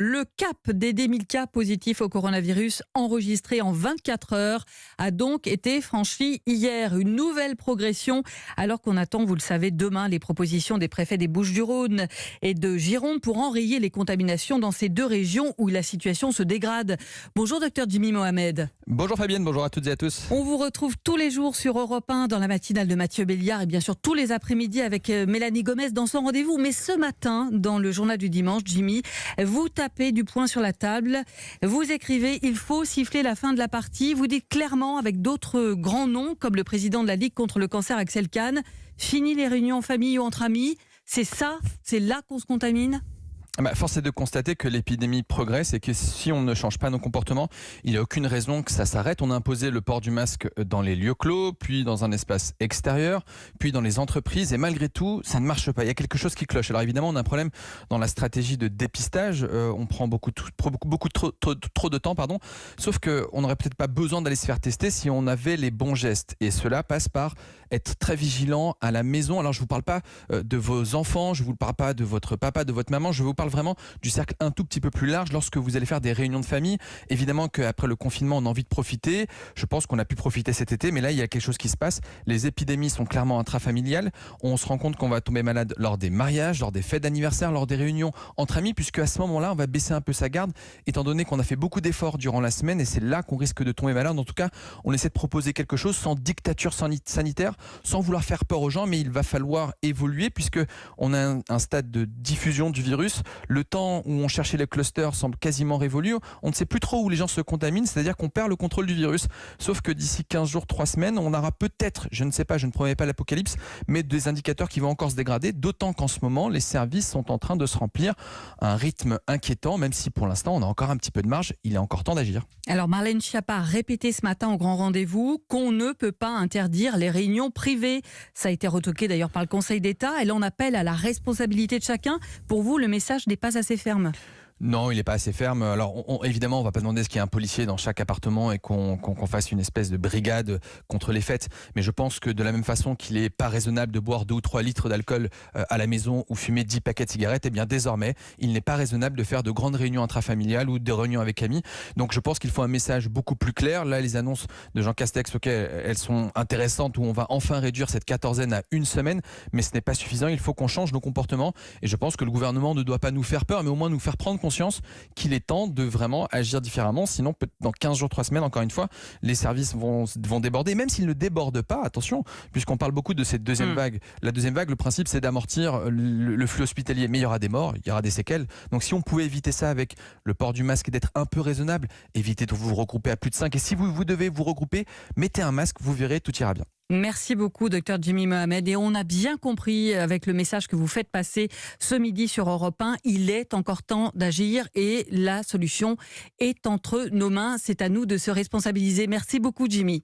Le cap des 10 000 cas positifs au coronavirus enregistrés en 24 heures a donc été franchi hier. Une nouvelle progression alors qu'on attend, vous le savez, demain les propositions des préfets des Bouches-du-Rhône et de Gironde pour enrayer les contaminations dans ces deux régions où la situation se dégrade. Bonjour docteur Jimmy Mohamed. Bonjour Fabienne, bonjour à toutes et à tous. On vous retrouve tous les jours sur Europe 1 dans la matinale de Mathieu Béliard et bien sûr tous les après-midi avec Mélanie Gomez dans son rendez-vous. Mais ce matin, dans le journal du dimanche, Jimmy, vous tapez du poing sur la table. Vous écrivez « Il faut siffler la fin de la partie ». Vous dites clairement avec d'autres grands noms comme le président de la Ligue contre le cancer Axel Kahn, fini les réunions en famille ou entre amis. C'est ça, c'est là qu'on se contamine ? Force est de constater que l'épidémie progresse et que si on ne change pas nos comportements, il n'y a aucune raison que ça s'arrête. On a imposé le port du masque dans les lieux clos, puis dans un espace extérieur, puis dans les entreprises. Et malgré tout, ça ne marche pas. Il y a quelque chose qui cloche. Alors évidemment, on a un problème dans la stratégie de dépistage. On prend beaucoup trop de temps. Sauf qu'on n'aurait peut-être pas besoin d'aller se faire tester si on avait les bons gestes. Et cela passe par être très vigilant à la maison. Alors je ne vous parle pas de vos enfants, je ne vous parle pas de votre papa, de votre maman. Je vous parle vraiment du cercle un tout petit peu plus large lorsque vous allez faire des réunions de famille. Évidemment qu'après le confinement, on a envie de profiter. Je pense qu'on a pu profiter cet été, mais là, il y a quelque chose qui se passe. Les épidémies sont clairement intrafamiliales. On se rend compte qu'on va tomber malade lors des mariages, lors des fêtes d'anniversaire, lors des réunions entre amis, puisque à ce moment-là, on va baisser un peu sa garde, étant donné qu'on a fait beaucoup d'efforts durant la semaine, et c'est là qu'on risque de tomber malade. En tout cas, on essaie de proposer quelque chose sans dictature sanitaire, sans vouloir faire peur aux gens, mais il va falloir évoluer, puisque on a un stade de diffusion du virus. Le temps où on cherchait les clusters semble quasiment révolu. On ne sait plus trop où les gens se contaminent, c'est-à-dire qu'on perd le contrôle du virus. Sauf que d'ici 15 jours, 3 semaines, on aura peut-être, je ne sais pas, je ne promets pas l'apocalypse, mais des indicateurs qui vont encore se dégrader, d'autant qu'en ce moment, les services sont en train de se remplir à un rythme inquiétant, même si pour l'instant, on a encore un petit peu de marge, il est encore temps d'agir. Alors Marlène Schiappa a répété ce matin au grand rendez-vous qu'on ne peut pas interdire les réunions privées. Ça a été retoqué d'ailleurs par le Conseil d'État. Elle en appelle à la responsabilité de chacun. Pour vous, le message n'est pas assez ferme? Non, il n'est pas assez ferme. Alors, évidemment, on ne va pas demander ce qu'il y ait un policier dans chaque appartement et qu'on fasse une espèce de brigade contre les fêtes. Mais je pense que de la même façon qu'il n'est pas raisonnable de boire 2 ou 3 litres d'alcool à la maison ou fumer 10 paquets de cigarettes, eh bien désormais, il n'est pas raisonnable de faire de grandes réunions intrafamiliales ou des réunions avec amis. Donc je pense qu'il faut un message beaucoup plus clair. Là, les annonces de Jean Castex, ok, elles sont intéressantes, où on va enfin réduire cette quatorzaine à 1 semaine, mais ce n'est pas suffisant. Il faut qu'on change nos comportements. Et je pense que le gouvernement ne doit pas nous faire peur, mais au moins nous faire prendre conscience qu'il est temps de vraiment agir différemment. Sinon, dans 15 jours, 3 semaines, encore une fois, les services vont déborder. Même s'ils ne débordent pas, attention, puisqu'on parle beaucoup de cette deuxième vague. La deuxième vague, le principe, c'est d'amortir le flux hospitalier. Mais il y aura des morts, il y aura des séquelles. Donc si on pouvait éviter ça avec le port du masque et d'être un peu raisonnable, évitez de vous regrouper à plus de 5. Et si vous devez vous regrouper, mettez un masque, vous verrez, tout ira bien. Merci beaucoup, docteur Jimmy Mohamed. Et on a bien compris avec le message que vous faites passer ce midi sur Europe 1, il est encore temps d'agir et la solution est entre nos mains. C'est à nous de se responsabiliser. Merci beaucoup, Jimmy.